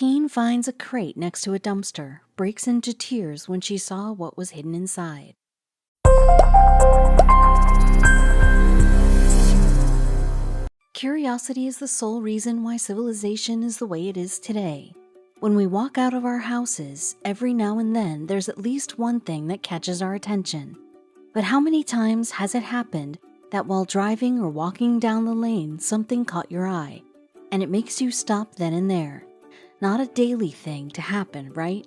teen finds a crate next to a dumpster, breaks into tears when she saw what was hidden inside. Curiosity is the sole reason why civilization is the way it is today. When we walk out of our houses, every now and then there's at least one thing that catches our attention. But how many times has it happened that while driving or walking down the lane, something caught your eye, and it makes you stop then and there? Not a daily thing to happen, right?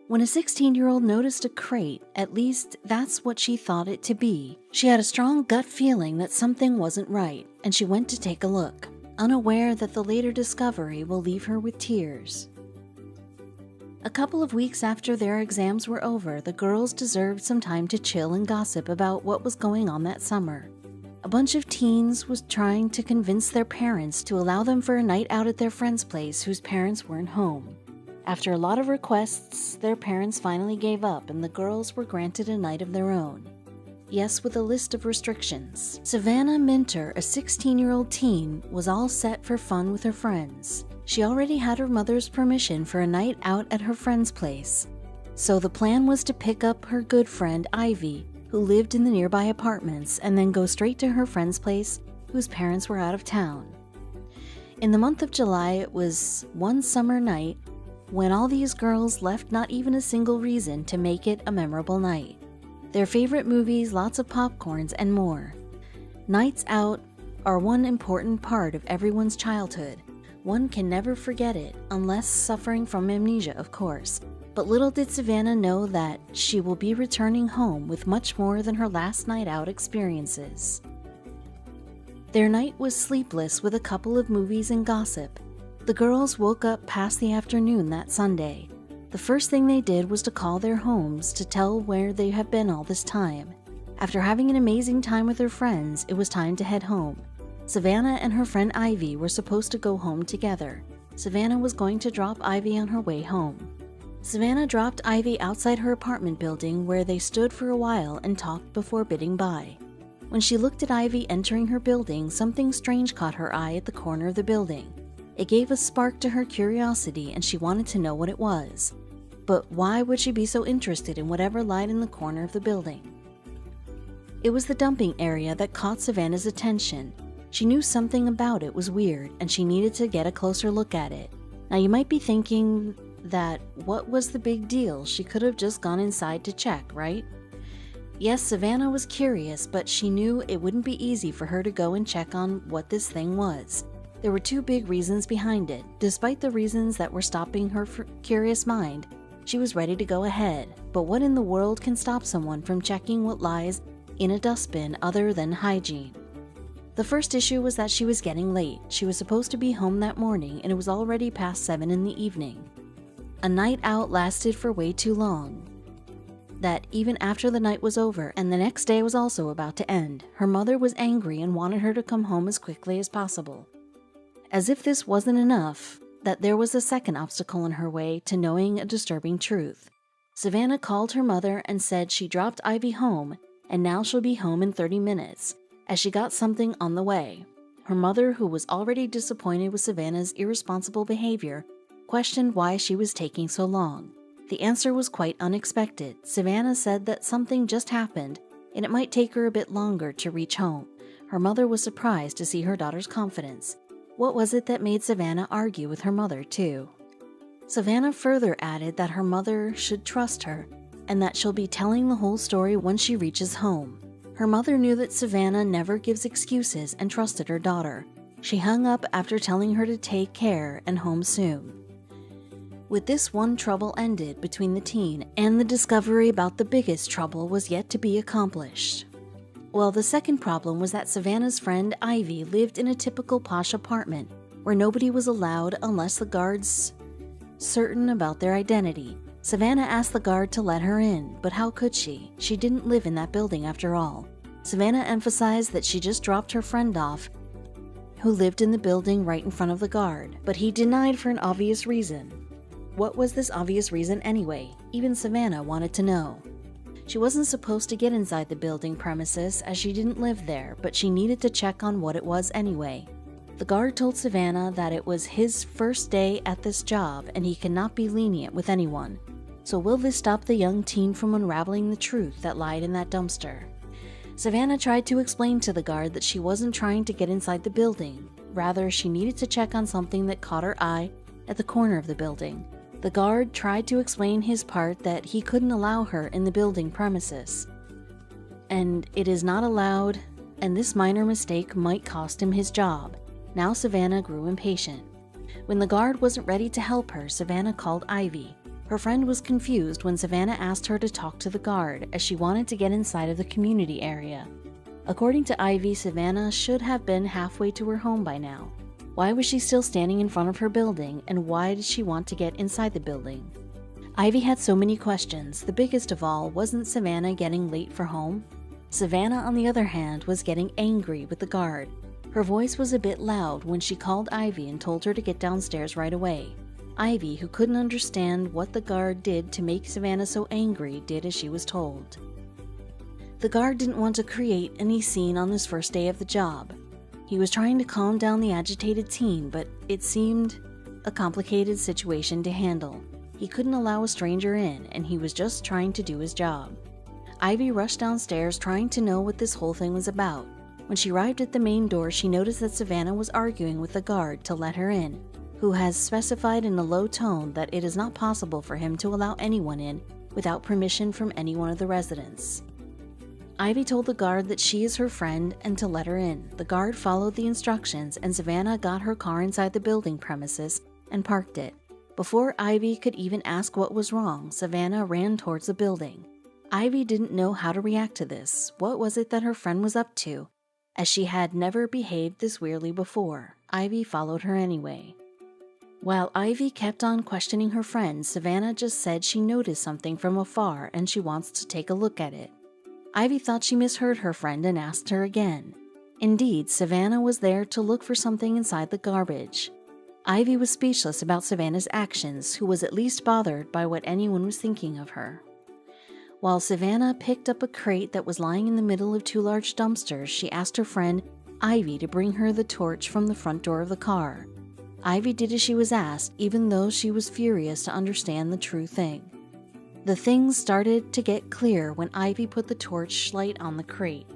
When a 16-year-old noticed a crate, at least that's what she thought it to be. She had a strong gut feeling that something wasn't right, and she went to take a look, unaware that the later discovery will leave her with tears. A couple of weeks after their exams were over, the girls deserved some time to chill and gossip about what was going on that summer. A bunch of teens was trying to convince their parents to allow them for a night out at their friend's place whose parents weren't home. After a lot of requests, their parents finally gave up and the girls were granted a night of their own. Yes, with a list of restrictions. Savannah Minter, a 16-year-old teen, was all set for fun with her friends. She already had her mother's permission for a night out at her friend's place. So the plan was to pick up her good friend Ivy, who lived in the nearby apartments, and then go straight to her friend's place, whose parents were out of town. In the month of July, it was one summer night when all these girls left not even a single reason to make it a memorable night. Their favorite movies, lots of popcorns, and more. Nights out are one important part of everyone's childhood. One can never forget it, unless suffering from amnesia, of course. But little did Savannah know that she will be returning home with much more than her last night out experiences. Their night was sleepless with a couple of movies and gossip. The girls woke up past the afternoon that Sunday. The first thing they did was to call their homes to tell where they had been all this time. After having an amazing time with their friends, it was time to head home. Savannah and her friend Ivy were supposed to go home together. Savannah was going to drop Ivy on her way home. Savannah dropped Ivy outside her apartment building where they stood for a while and talked before bidding bye. When she looked at Ivy entering her building, something strange caught her eye at the corner of the building. It gave a spark to her curiosity and she wanted to know what it was. But why would she be so interested in whatever lied in the corner of the building? It was the dumping area that caught Savannah's attention. She knew something about it was weird and she needed to get a closer look at it. Now you might be thinking that what was the big deal? She could have just gone inside to check, right? Yes, Savannah was curious, but she knew it wouldn't be easy for her to go and check on what this thing was. There were two big reasons behind it. Despite the reasons that were stopping her curious mind, she was ready to go ahead. But what in the world can stop someone from checking what lies in a dustbin other than hygiene? The first issue was that she was getting late. She was supposed to be home that morning and it was already past 7 in the evening. A night out lasted for way too long. That even after the night was over and the next day was also about to end, her mother was angry and wanted her to come home as quickly as possible. As if this wasn't enough, that there was a second obstacle in her way to knowing a disturbing truth. Savannah called her mother and said she dropped Ivy home and now she'll be home in 30 minutes, as she got something on the way. Her mother, who was already disappointed with Savannah's irresponsible behavior, questioned why she was taking so long. The answer was quite unexpected. Savannah said that something just happened and it might take her a bit longer to reach home. Her mother was surprised to see her daughter's confidence. What was it that made Savannah argue with her mother, too? Savannah further added that her mother should trust her and that she'll be telling the whole story when she reaches home. Her mother knew that Savannah never gives excuses and trusted her daughter. She hung up after telling her to take care and home soon. With this, one trouble ended between the teen, and the discovery about the biggest trouble was yet to be accomplished. Well, the second problem was that Savannah's friend Ivy lived in a typical posh apartment where nobody was allowed unless the guards certain about their identity. Savannah asked the guard to let her in, but how could she? She didn't live in that building after all. Savannah emphasized that she just dropped her friend off, who lived in the building right in front of the guard, but he denied for an obvious reason. What was this obvious reason anyway? Even Savannah wanted to know. She wasn't supposed to get inside the building premises as she didn't live there, but she needed to check on what it was anyway. The guard told Savannah that it was his first day at this job and he cannot be lenient with anyone. So will this stop the young teen from unraveling the truth that lied in that dumpster? Savannah tried to explain to the guard that she wasn't trying to get inside the building. Rather, she needed to check on something that caught her eye at the corner of the building. The guard tried to explain his part that he couldn't allow her in the building premises. And it is not allowed, and this minor mistake might cost him his job. Now Savannah grew impatient. When the guard wasn't ready to help her, Savannah called Ivy. Her friend was confused when Savannah asked her to talk to the guard, as she wanted to get inside of the community area. According to Ivy, Savannah should have been halfway to her home by now. Why was she still standing in front of her building, and why did she want to get inside the building? Ivy had so many questions. The biggest of all, wasn't Savannah getting late for home? Savannah, on the other hand, was getting angry with the guard. Her voice was a bit loud when she called Ivy and told her to get downstairs right away. Ivy, who couldn't understand what the guard did to make Savannah so angry, did as she was told. The guard didn't want to create any scene on this first day of the job. He was trying to calm down the agitated teen, but it seemed a complicated situation to handle. He couldn't allow a stranger in, and he was just trying to do his job. Ivy rushed downstairs trying to know what this whole thing was about. When she arrived at the main door, she noticed that Savannah was arguing with the guard to let her in, who has specified in a low tone that it is not possible for him to allow anyone in without permission from any one of the residents. Ivy told the guard that she is her friend and to let her in. The guard followed the instructions, and Savannah got her car inside the building premises and parked it. Before Ivy could even ask what was wrong, Savannah ran towards the building. Ivy didn't know how to react to this. What was it that her friend was up to? As she had never behaved this weirdly before, Ivy followed her anyway. While Ivy kept on questioning her friend, Savannah just said she noticed something from afar and she wants to take a look at it. Ivy thought she misheard her friend and asked her again. Indeed, Savannah was there to look for something inside the garbage. Ivy was speechless about Savannah's actions, who was at least bothered by what anyone was thinking of her. While Savannah picked up a crate that was lying in the middle of two large dumpsters, she asked her friend, Ivy, to bring her the torch from the front door of the car. Ivy did as she was asked, even though she was furious to understand the true thing. The things started to get clear when Ivy put the torchlight on the crate.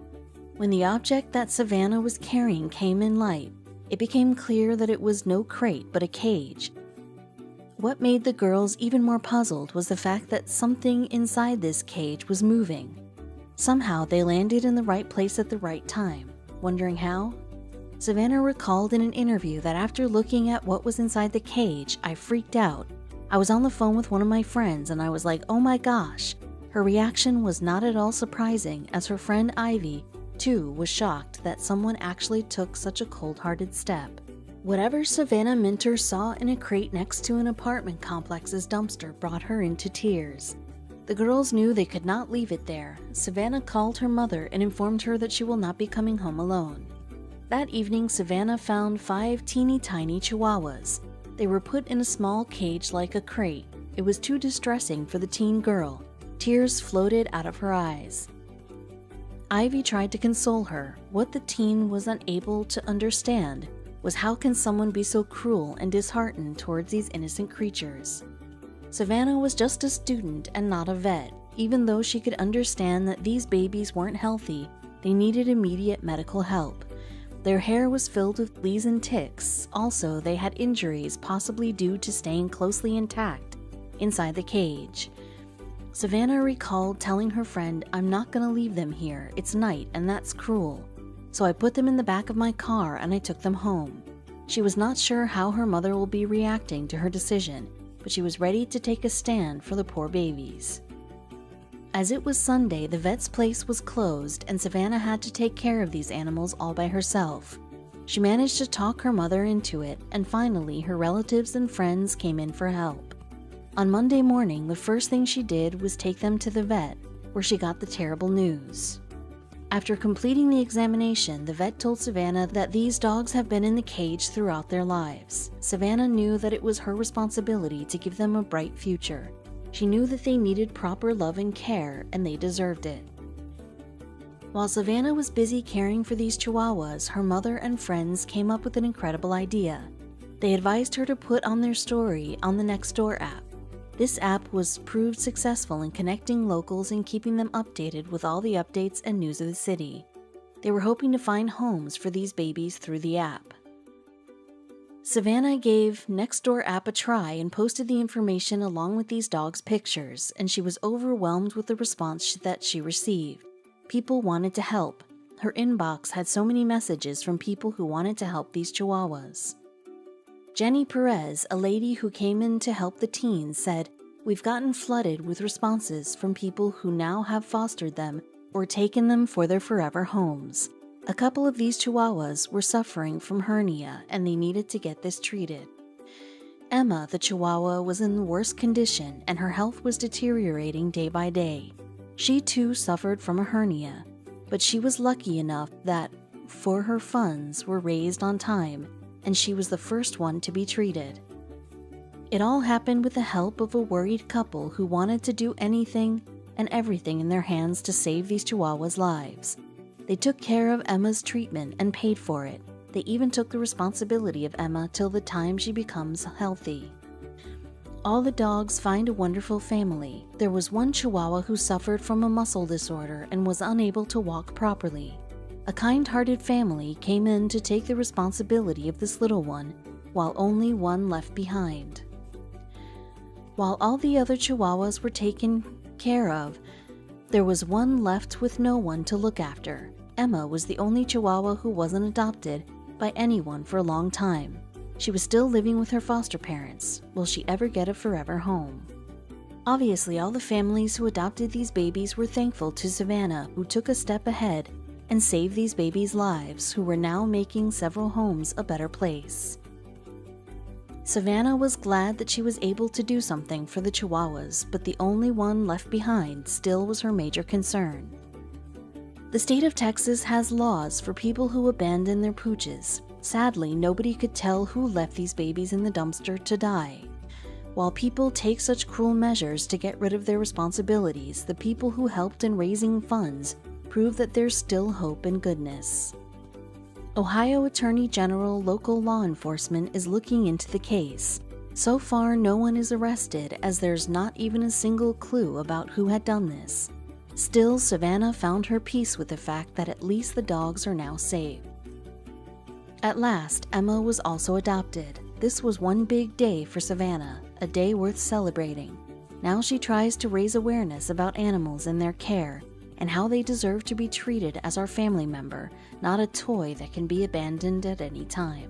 When the object that Savannah was carrying came in light, it became clear that it was no crate but a cage. What made the girls even more puzzled was the fact that something inside this cage was moving. Somehow they landed in the right place at the right time. Wondering how? Savannah recalled in an interview that after looking at what was inside the cage, I freaked out. I was on the phone with one of my friends and I was like, oh my gosh. Her reaction was not at all surprising, as her friend Ivy, too, was shocked that someone actually took such a cold-hearted step. Whatever Savannah Minter saw in a crate next to an apartment complex's dumpster brought her into tears. The girls knew they could not leave it there. Savannah called her mother and informed her that she will not be coming home alone. That evening, Savannah found 5 teeny tiny chihuahuas. They were put in a small cage like a crate. It was too distressing for the teen girl. Tears floated out of her eyes. Ivy tried to console her. What the teen was unable to understand was how can someone be so cruel and disheartened towards these innocent creatures. Savannah was just a student and not a vet. Even though she could understand that these babies weren't healthy, they needed immediate medical help. Their hair was filled with fleas and ticks. Also, they had injuries possibly due to staying closely intact inside the cage. Savannah recalled telling her friend, I'm not going to leave them here. It's night and that's cruel. So I put them in the back of my car and I took them home. She was not sure how her mother will be reacting to her decision, but she was ready to take a stand for the poor babies. As it was Sunday, the vet's place was closed and Savannah had to take care of these animals all by herself. She managed to talk her mother into it, and finally her relatives and friends came in for help. On Monday morning, the first thing she did was take them to the vet, where she got the terrible news. After completing the examination, the vet told Savannah that these dogs have been in the cage throughout their lives. Savannah knew that it was her responsibility to give them a bright future. She knew that they needed proper love and care, and they deserved it. While Savannah was busy caring for these chihuahuas, her mother and friends came up with an incredible idea. They advised her to put on their story on the Nextdoor app. This app was proved successful in connecting locals and keeping them updated with all the updates and news of the city. They were hoping to find homes for these babies through the app. Savannah gave Nextdoor app a try and posted the information along with these dogs' pictures, and she was overwhelmed with the response that she received. People wanted to help. Her inbox had so many messages from people who wanted to help these chihuahuas. Jenny Perez, a lady who came in to help the teens, said, "We've gotten flooded with responses from people who now have fostered them or taken them for their forever homes. A couple of these chihuahuas were suffering from hernia and they needed to get this treated." Emma, the chihuahua, was in the worst condition and her health was deteriorating day by day. She too suffered from a hernia, but she was lucky enough that for her funds were raised on time and she was the first one to be treated. It all happened with the help of a worried couple who wanted to do anything and everything in their hands to save these chihuahuas' lives. They took care of Emma's treatment and paid for it. They even took the responsibility of Emma till the time she becomes healthy. All the dogs find a wonderful family. There was one chihuahua who suffered from a muscle disorder and was unable to walk properly. A kind-hearted family came in to take the responsibility of this little one, while only one left behind. While all the other chihuahuas were taken care of, there was one left with no one to look after. Emma was the only chihuahua who wasn't adopted by anyone for a long time. She was still living with her foster parents. Will she ever get a forever home? Obviously, all the families who adopted these babies were thankful to Savannah, who took a step ahead and saved these babies' lives, who were now making several homes a better place. Savannah was glad that she was able to do something for the chihuahuas, but the only one left behind still was her major concern. The state of Texas has laws for people who abandon their pooches. Sadly, nobody could tell who left these babies in the dumpster to die. While people take such cruel measures to get rid of their responsibilities, the people who helped in raising funds prove that there's still hope and goodness. Ohio Attorney General local law enforcement is looking into the case. So far, no one is arrested, as there's not even a single clue about who had done this. Still, Savannah found her peace with the fact that at least the dogs are now safe. At last, Emma was also adopted. This was one big day for Savannah, a day worth celebrating. Now she tries to raise awareness about animals and their care, and how they deserve to be treated as our family member, not a toy that can be abandoned at any time.